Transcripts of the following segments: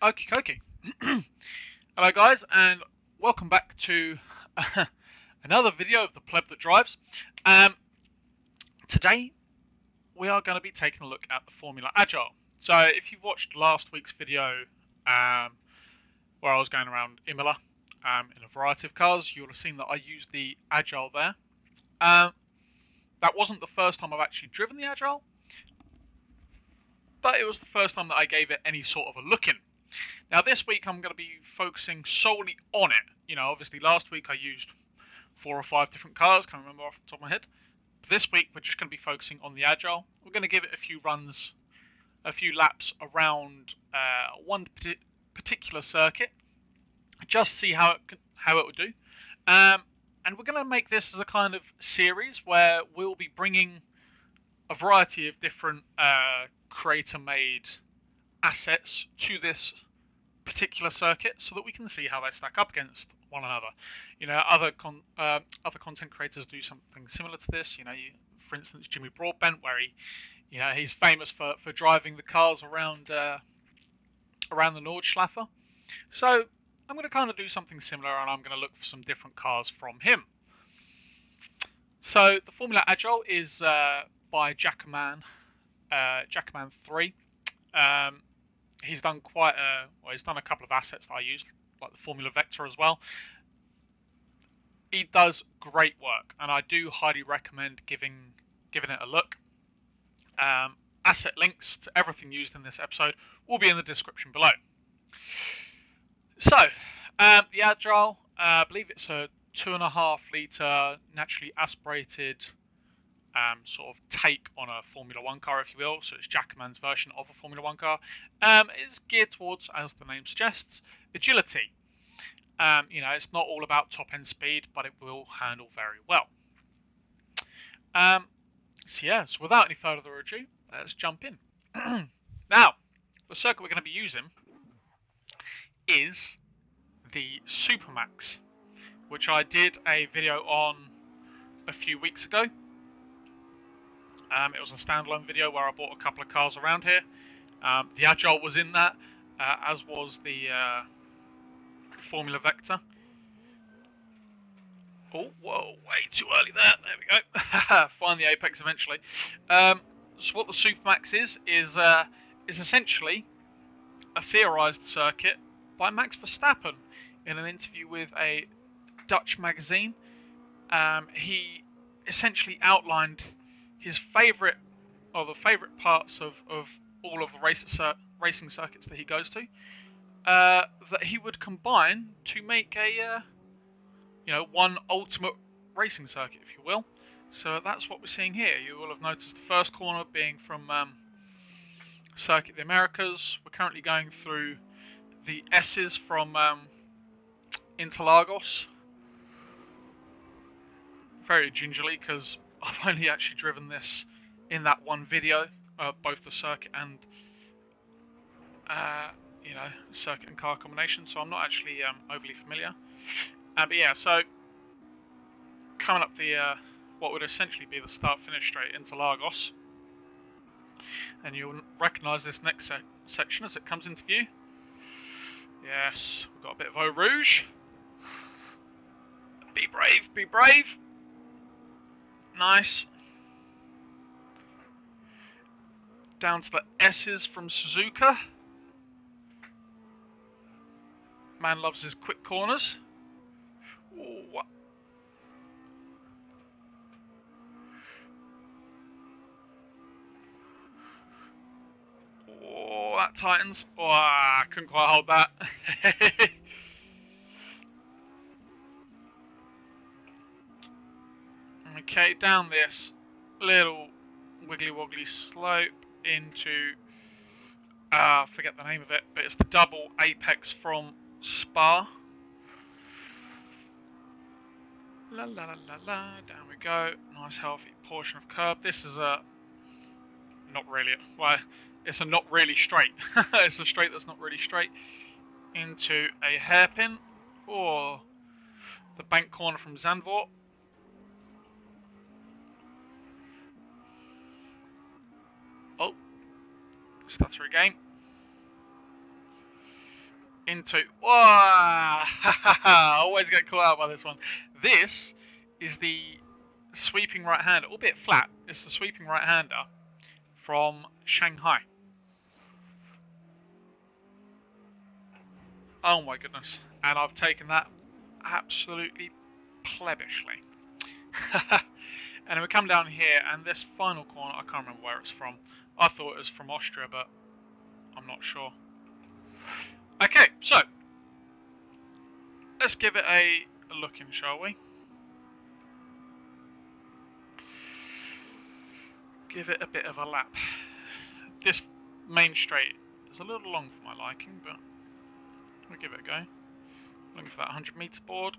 Okie dokie. Hello guys, and welcome back to another video of the pleb that drives. Today we are going to be taking a look at the Formula Agile. So if you've watched last week's video where I was going around Imola in a variety of cars, you'll have seen that I used the Agile there. That wasn't the first time I've actually driven the Agile, but it was the first time that I gave it any sort of a look in. Now this week I'm going to be focusing solely on it. You know, obviously last week I used 4 or 5 different cars, can't remember off the top of my head. But this week we're just going to be focusing on the Agile. We're going to give it a few runs, a few laps around one particular circuit, just see how it would do. And we're going to make this as a kind of series where we'll be bringing a variety of different creator-made assets to this particular circuit so that we can see how they stack up against one another. You know, other content creators do something similar to this. You know, for instance, Jimmy Broadbent, where he's famous for driving the cars around the Nordschleife. So I'm going to kind of do something similar, and I'm going to look for some different cars from him. So the Formula Agile is by Jackaman 3. He's done he's done a couple of assets that I use, like the Formula Vector as well. He does great work, and I do highly recommend giving it a look. Asset links to everything used in this episode will be in the description below. So, the Agile, I believe it's a 2.5 litre naturally aspirated sort of take on a Formula 1 car, if you will. So it's Jackaman's version of a Formula 1 car. It's geared towards, as the name suggests, agility. You know, it's not all about top-end speed, but it will handle very well. So without any further ado, let's jump in. Now, the circuit we're going to be using is the Supermax, which I did a video on a few weeks ago. It was a standalone video where I bought a couple of cars around here. The Agile was in that, as was the Formula Vector. Oh, whoa, way too early there. There we go. Find the apex eventually. So what the Supermax is essentially a theorised circuit by Max Verstappen in an interview with a Dutch magazine. He essentially outlined his favourite parts of all of the racing circuits that he goes to, that he would combine to make a one ultimate racing circuit, if you will. So that's what we're seeing here. You will have noticed the first corner being from Circuit of the Americas. We're currently going through the S's from Interlagos. Very gingerly, because I've only actually driven this in that one video, both the circuit and circuit and car combination. So I'm not actually overly familiar. But yeah, so coming up the what would essentially be the start-finish straight into Lagos, and you'll recognise this next section as it comes into view. Yes, we've got a bit of Eau Rouge. Be brave, be brave. Nice. Down to the S's from Suzuka. Man loves his quick corners. Ooh, what? Oh, that tightens. Oh, I couldn't quite hold that. Okay, down this little wiggly woggly slope into forget the name of it, but it's the double apex from Spa. La la la la la, down we go. Nice healthy portion of curb. This is a it's a not really straight. It's a straight that's not really straight. Into a hairpin, or the bank corner from Zandvoort. Oh, stutter again. into... Whoa! I always get caught out by this one. This is the sweeping right-hander, albeit flat. It's the sweeping right-hander from Shanghai. Oh my goodness. And I've taken that absolutely plebbishly. And then we come down here, and this final corner, I can't remember where it's from. I thought it was from Austria, but I'm not sure. Okay, so let's give it a look in, shall we? Give it a bit of a lap. This main straight is a little long for my liking, but we'll give it a go. Looking for that 100-meter board.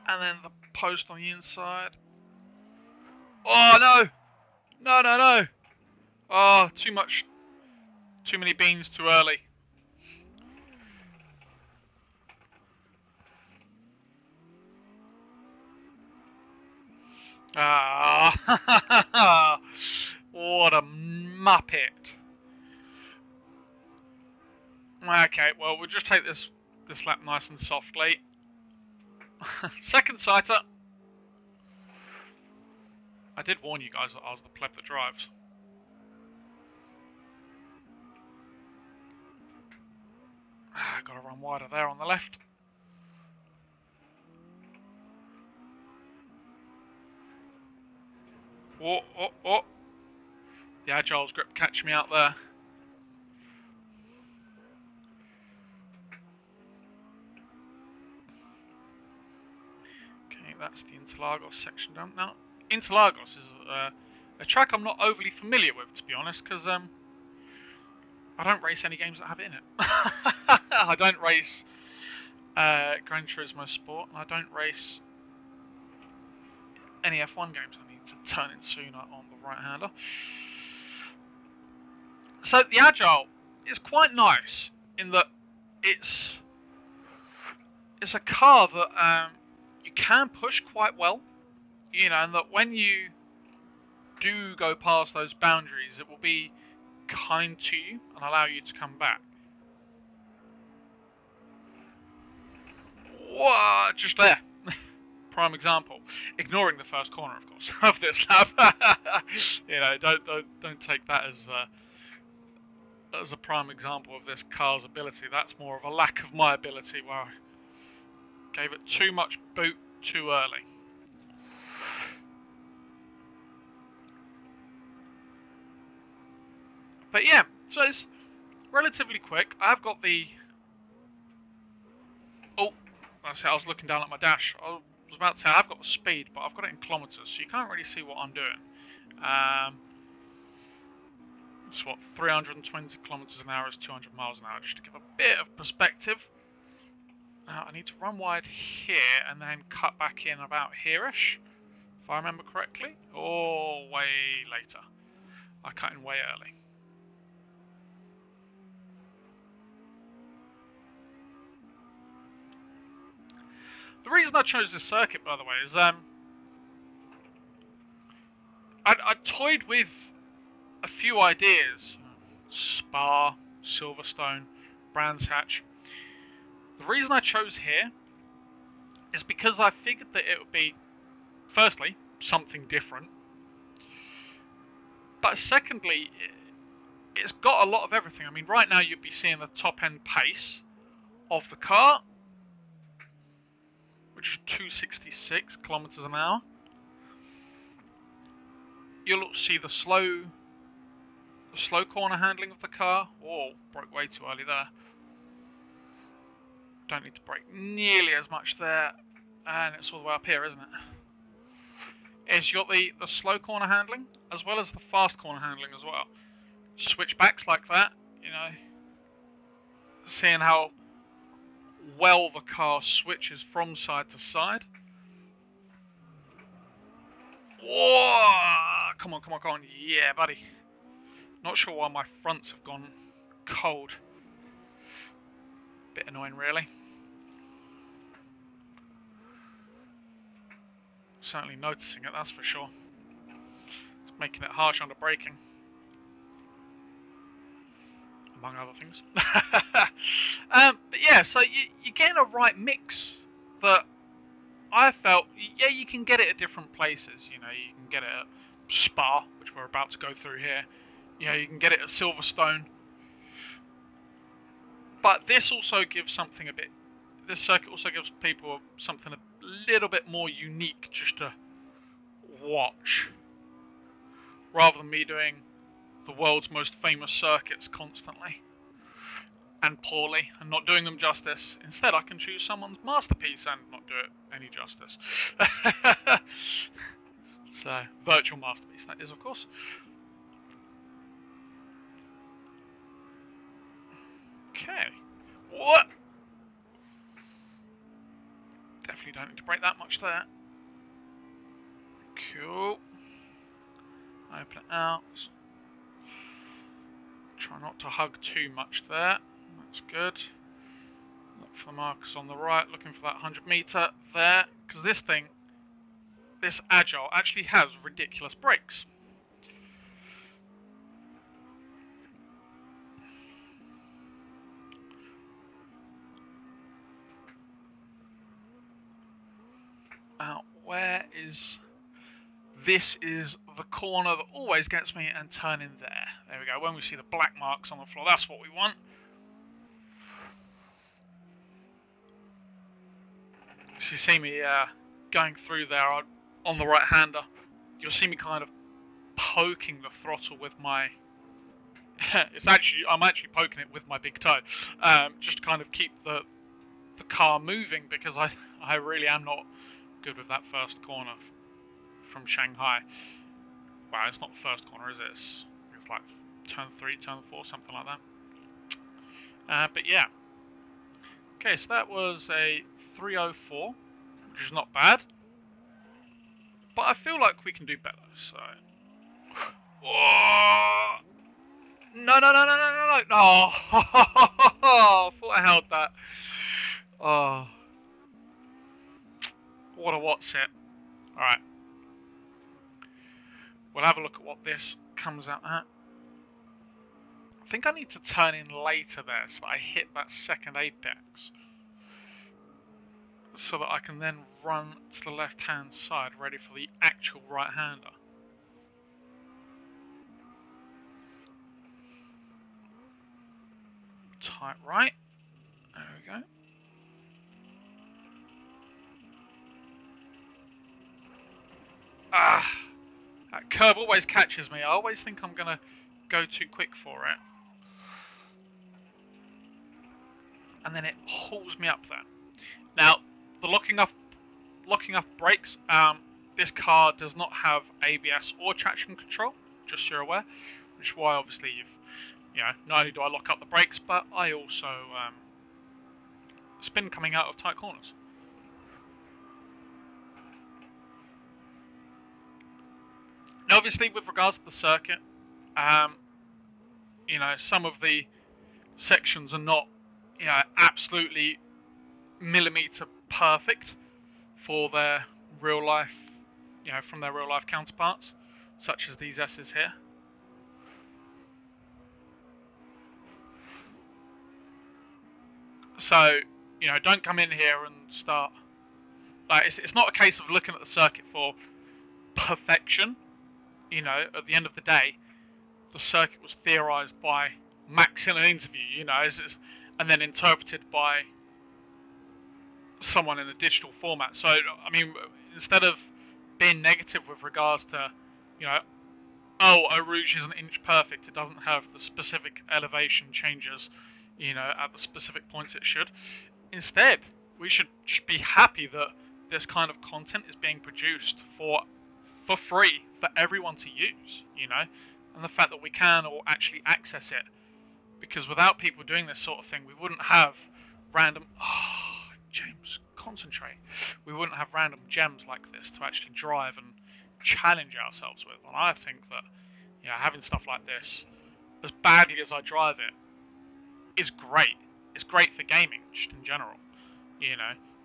And then the post on the inside. Oh, no! No, no, no! Oh, too much. Too many beans too early. Ah, what a muppet. Okay, well, we'll just take this lap nice and softly. Second sighter. I did warn you guys that I was the pleb that drives. Gotta run wider there on the left. Oh, oh, oh. The Agile's grip catch me out there. Okay, that's the Interlagos section done. Now, Interlagos is a track I'm not overly familiar with, to be honest, because I don't race any games that have it in it. I don't race Gran Turismo Sport, and I don't race any F1 games. I need to turn in sooner on the right-hander. So the Agile is quite nice in that it's a car that you can push quite well, you know, and that when you do go past those boundaries, it will be kind to you and allow you to come back. Whoa, just there. Prime example. Ignoring the first corner, of course, of this lap. You know, don't take that as a prime example of this car's ability. That's more of a lack of my ability, where I gave it too much boot too early. But yeah, so it's relatively quick. I've got the... Oh, that's it. I was looking down at my dash. I was about to say I've got the speed, but I've got it in kilometers, so you can't really see what I'm doing. It's what, 320 kilometers an hour is 200 miles an hour, just to give a bit of perspective. I need to run wide here and then cut back in about here-ish, if I remember correctly, or way later. I cut in way early. The reason I chose this circuit, by the way, is I toyed with a few ideas. Spa, Silverstone, Brands Hatch. The reason I chose here is because I figured that it would be, firstly, something different. But secondly, it's got a lot of everything. I mean, right now you'd be seeing the top end pace of the car, which is 266 kilometers an hour. You'll see the slow corner handling of the car. Oh, broke way too early there. Don't need to brake nearly as much there. And it's all the way up here, isn't it? Is you got the slow corner handling as well as the fast corner handling as well. Switchbacks like that, you know. Seeing how well the car switches from side to side. Whoa! Come on, come on, come on. Yeah, buddy. Not sure why my fronts have gone cold. Bit annoying, really. Certainly noticing it, that's for sure. It's making it harsh under braking. among other things. But yeah, so you're getting a right mix that I felt, yeah, you can get it at different places. You know, you can get it at Spa, which we're about to go through here. You know, you can get it at Silverstone. But this also gives something a bit, this circuit also gives people something a little bit more unique just to watch. Rather than me doing the world's most famous circuits constantly and poorly and not doing them justice. Instead, I can choose someone's masterpiece and not do it any justice. So, virtual masterpiece, that is, of course. Okay. What? Definitely don't need to break that much there. Cool. Open it out. Try not to hug too much there. That's good. Look for the markers on the right, looking for that 100 meter there. Because this thing, this Agile, actually has ridiculous brakes. Where is... This is the corner that always gets me, and turn in there. There we go. When we see the black marks on the floor, that's what we want. So you see me going through there on the right-hander. You'll see me kind of poking the throttle with my... I'm actually poking it with my big toe, just to kind of keep the car moving, because I really am not good with that first corner from Shanghai. Well, it's not the first corner, is it? It's like turn 3, turn 4, something like that. But yeah. Okay, so that was a 304, which is not bad. But I feel like we can do better, so... Oh! No, no, no, no, no, no, no! Oh! I thought I held that. Oh. What a what's it. Alright. We'll have a look at what this comes out at. I think I need to turn in later there so that I hit that second apex. So that I can then run to the left-hand side ready for the actual right-hander. Tight right. There we go. Ah! That curve always catches me. I always think I'm going to go too quick for it. And then it hauls me up there. Now, the locking up brakes, this car does not have ABS or traction control, just so you're aware. Which is why, obviously, not only do I lock up the brakes, but I also spin coming out of tight corners. Now, obviously, with regards to the circuit, some of the sections are not, absolutely millimeter perfect for their real life, from their real life counterparts, such as these S's here. So, don't come in here and start, like, it's not a case of looking at the circuit for perfection. At the end of the day, the circuit was theorized by Max in an interview, and then interpreted by someone in a digital format. So, I mean, instead of being negative with regards to, Eau Rouge is an inch perfect, it doesn't have the specific elevation changes, at the specific points it should. Instead, we should just be happy that this kind of content is being produced for free for everyone to use, and the fact that we can all actually access it. Because without people doing this sort of thing, we wouldn't have random... Oh, James, concentrate. We wouldn't have random gems like this to actually drive and challenge ourselves with. And I think that, having stuff like this, as badly as I drive it, is great. It's great for gaming, just in general.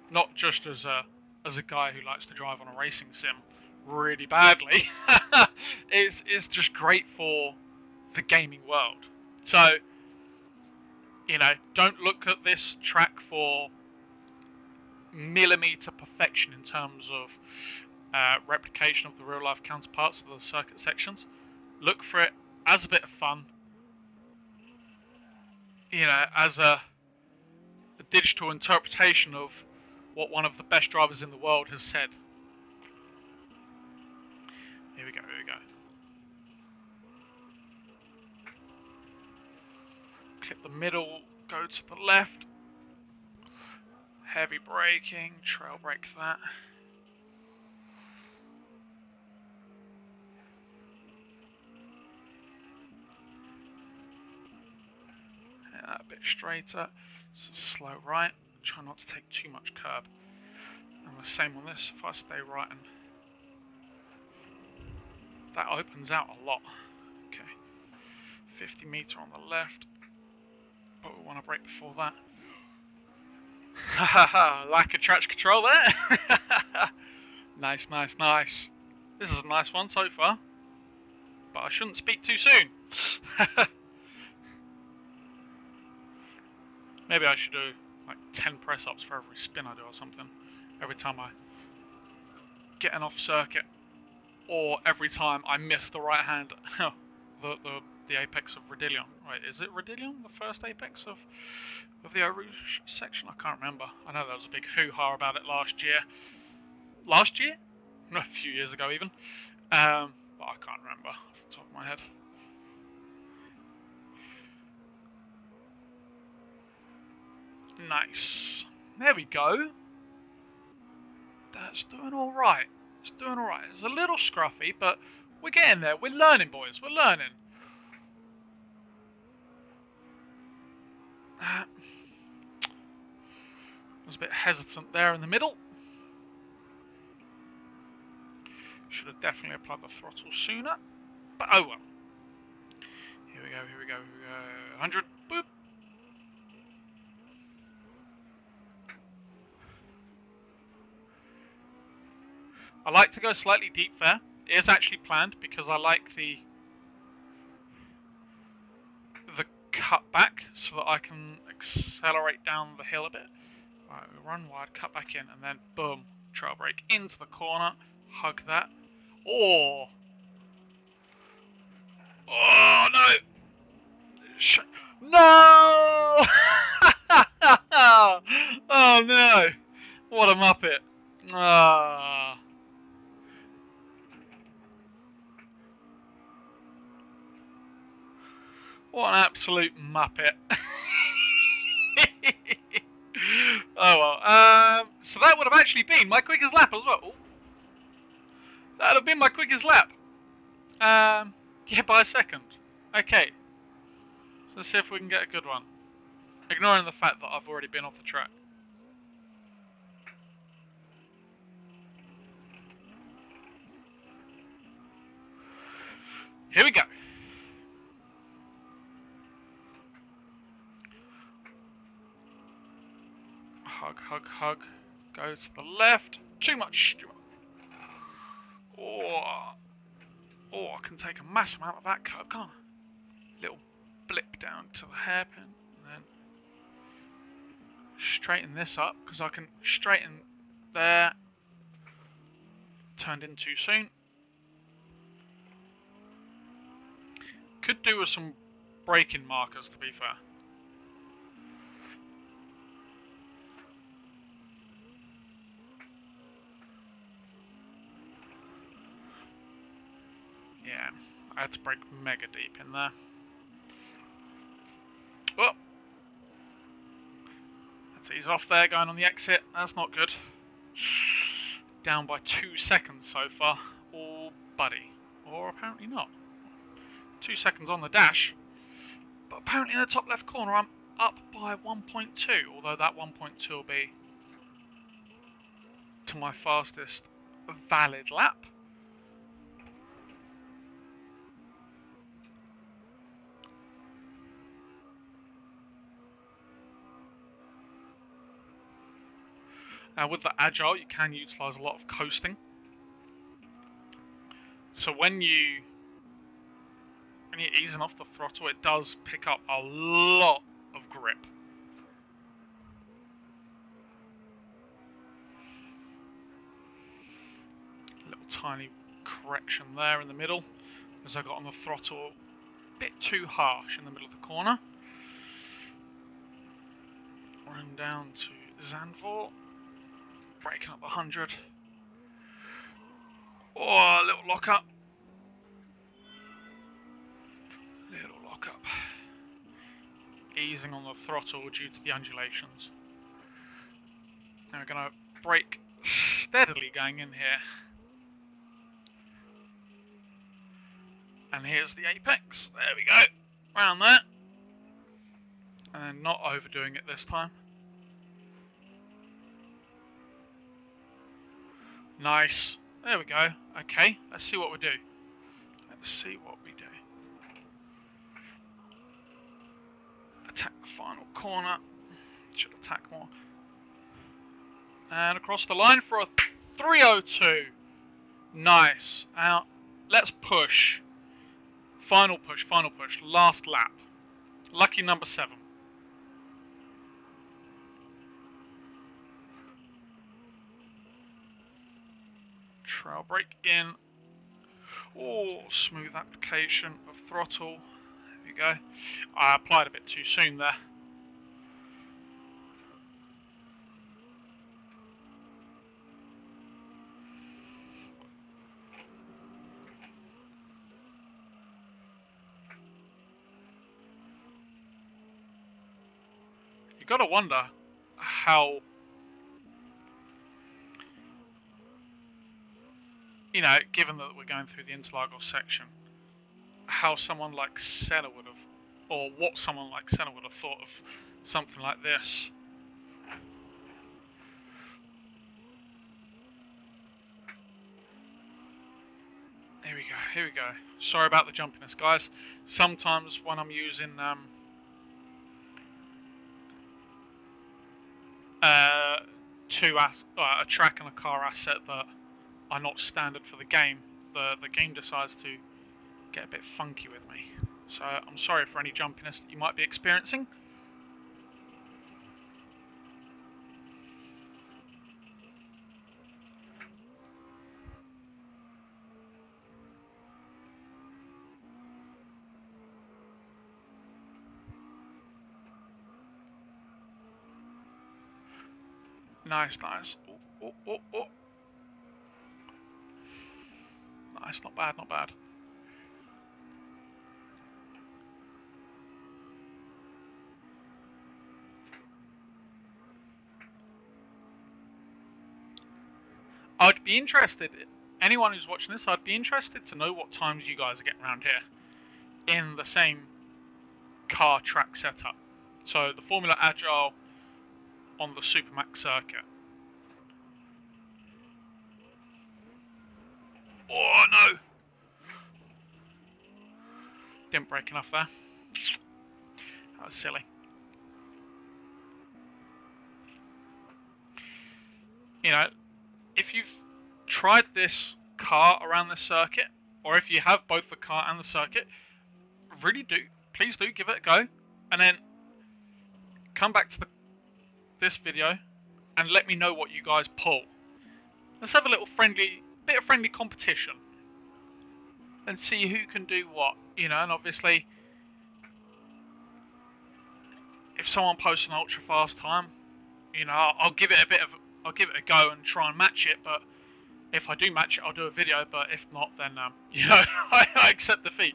Not just as a guy who likes to drive on a racing sim really badly. It's just great for the gaming world. So, You know, don't look at this track for millimeter perfection in terms of replication of the real life counterparts of the circuit sections. Look for it as a bit of fun, you know, as a digital interpretation of what one of the best drivers in the world has said. Here we go, here we go. Clip the middle, go to the left. Heavy braking, trail brake that. Yeah, a bit straighter. It's a slow right. Try not to take too much curb. And the same on this, if I stay right, and that opens out a lot. Okay, 50 meter on the left, but we want to brake before that. Haha, lack of traction control there. Nice, nice, nice. This is a nice one so far, but I shouldn't speak too soon. Maybe I should do like 10 press ups for every spin I do or something. Every time I get an off circuit, or every time I miss the right hand, the apex of Rodillion. Right, is it Rodillion, the first apex of the Eau Rouge section? I can't remember. I know there was a big hoo-ha about it last year. Last year? No, a few years ago even. But I can't remember off the top of my head. Nice. There we go. That's doing alright. It's doing alright. It's a little scruffy, but we're getting there. We're learning, boys. We're learning. I was a bit hesitant there in the middle. Should have definitely applied the throttle sooner. But oh well. Here we go, here we go, here we go. 100. Boop. I like to go slightly deep there. It is actually planned because I like the cut back so that I can accelerate down the hill a bit. Right, we run wide, cut back in, and then boom, trail brake into the corner, hug that. Oh! Oh no! No! Oh no! What a muppet! Ah. What an absolute muppet. Oh well. So that would have actually been my quickest lap as well. Ooh. That would have been my quickest lap. Yeah, by a second. Okay. So let's see if we can get a good one. Ignoring the fact that I've already been off the track. Here we go. Hug, hug, hug. Go to the left. Too much. Oh, I can take a massive amount of that curve, can't I? Little blip down to the hairpin, and then straighten this up, because I can straighten there. Turned in too soon. Could do with some braking markers, to be fair. Yeah, I had to brake mega deep in there. Well, let's ease off there, going on the exit. That's not good. Down by 2 seconds so far. Oh, buddy. Or apparently not. 2 seconds on the dash. But apparently in the top left corner I'm up by 1.2. Although that 1.2 will be to my fastest valid lap. With the Agile, you can utilise a lot of coasting. So when you're easing off the throttle, it does pick up a lot of grip. Little tiny correction there in the middle, as I got on the throttle a bit too harsh in the middle of the corner. Run down to Zandvoort, breaking up the 100. Oh, a little lock up. Little lock up. Easing on the throttle due to the undulations. Now we're going to brake steadily going in here. And here's the apex. There we go. Round there. And then not overdoing it this time. Nice. There we go. Okay, let's see what we do. Let's see what we do. Attack the final corner. Should attack more. And across the line for a 302. Nice. Now, let's push. Final push, final push. Last lap. Lucky number 7. Trail brake in. Oh, smooth application of throttle. There we go. I applied a bit too soon there. You gotta wonder how, you know, given that we're going through the Interlagos section, how someone like Senna would have, or what someone like Senna would have thought of something like this. Here we go, here we go. Sorry about the jumpiness, guys. Sometimes when I'm using a track and a car asset that are not standard for the game, the game decides to get a bit funky with me. So I'm sorry for any jumpiness that you might be experiencing. Nice, nice. Oh, oh, oh, oh. Nice, not bad, not bad. I'd be interested, anyone who's watching this, I'd be interested to know what times you guys are getting around here in the same car track setup. So the Formula Agile on the Supermax circuit. Oh no! Didn't brake enough there. That was silly. You know, if you've tried this car around this circuit, or if you have both the car and the circuit, really do, please do give it a go, and then come back to this video and let me know what you guys pull. Let's have a little bit of friendly competition and see who can do what, you know. And obviously, if someone posts an ultra fast time, you know, I'll give it a go and try and match it. But if I do match it, I'll do a video. But if not, then you know, I accept defeat.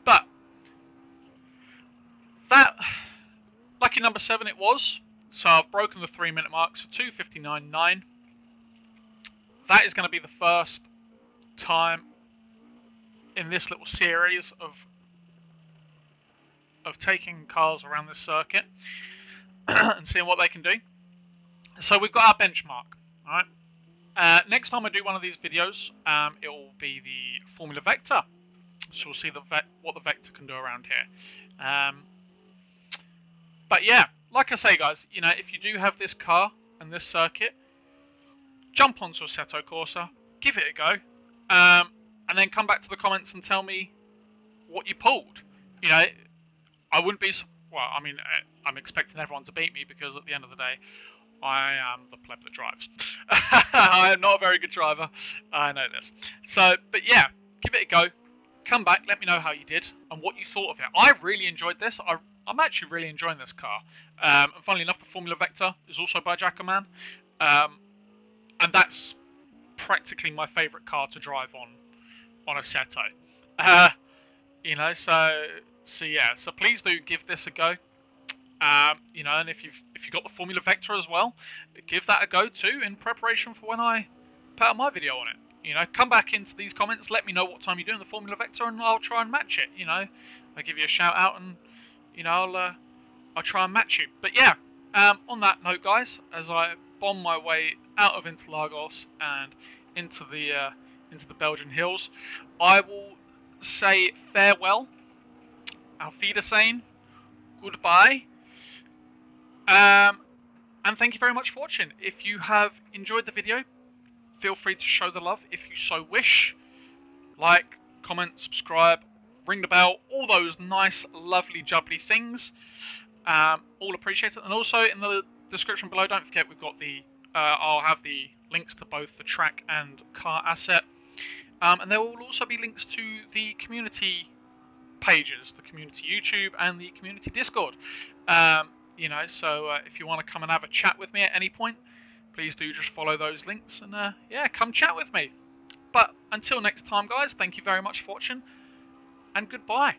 But that lucky number 7 it was. So I've broken the 3-minute mark. So 2:59.9. That is going to be the first time in this little series of taking cars around this circuit and seeing what they can do. So we've got our benchmark. All right. Next time I do one of these videos, it will be the Formula Vector. So we'll see what the Vector can do around here. But yeah, like I say, guys, you know, if you do have this car and this circuit, jump onto Assetto Corsa, give it a go, and then come back to the comments and tell me what you pulled. You know, I wouldn't be well, I mean, I'm expecting everyone to beat me because at the end of the day, I am the pleb that drives. I am not a very good driver. I know this. So, but yeah, give it a go. Come back, let me know how you did and what you thought of it. I really enjoyed this. I'm actually really enjoying this car. And funnily enough, the Formula Vector is also by Jackoman. And that's practically my favourite car to drive on a Seto. You know, so yeah. So please do give this a go. You know, and if you've got the Formula Vector as well, give that a go too in preparation for when I put out my video on it. You know, come back into these comments, let me know what time you're doing the Formula Vector, and I'll try and match it. You know, I'll give you a shout out, and you know, I'll try and match you. But yeah, on that note, guys, as I bomb my way out of Interlagos and into the Belgian hills, I will say farewell, auf Wiedersehen, goodbye. And thank you very much for watching. If you have enjoyed the video, feel free to show the love if you so wish. Like, comment, subscribe, ring the bell, all those nice, lovely, jubbly things. All appreciated. And also in the description below, don't forget we've got I'll have the links to both the track and car asset. And there will also be links to the community pages, the community YouTube and the community Discord. You know, so if you want to come and have a chat with me at any point, please do just follow those links and yeah, come chat with me. But until next time, guys, thank you very much for watching and goodbye.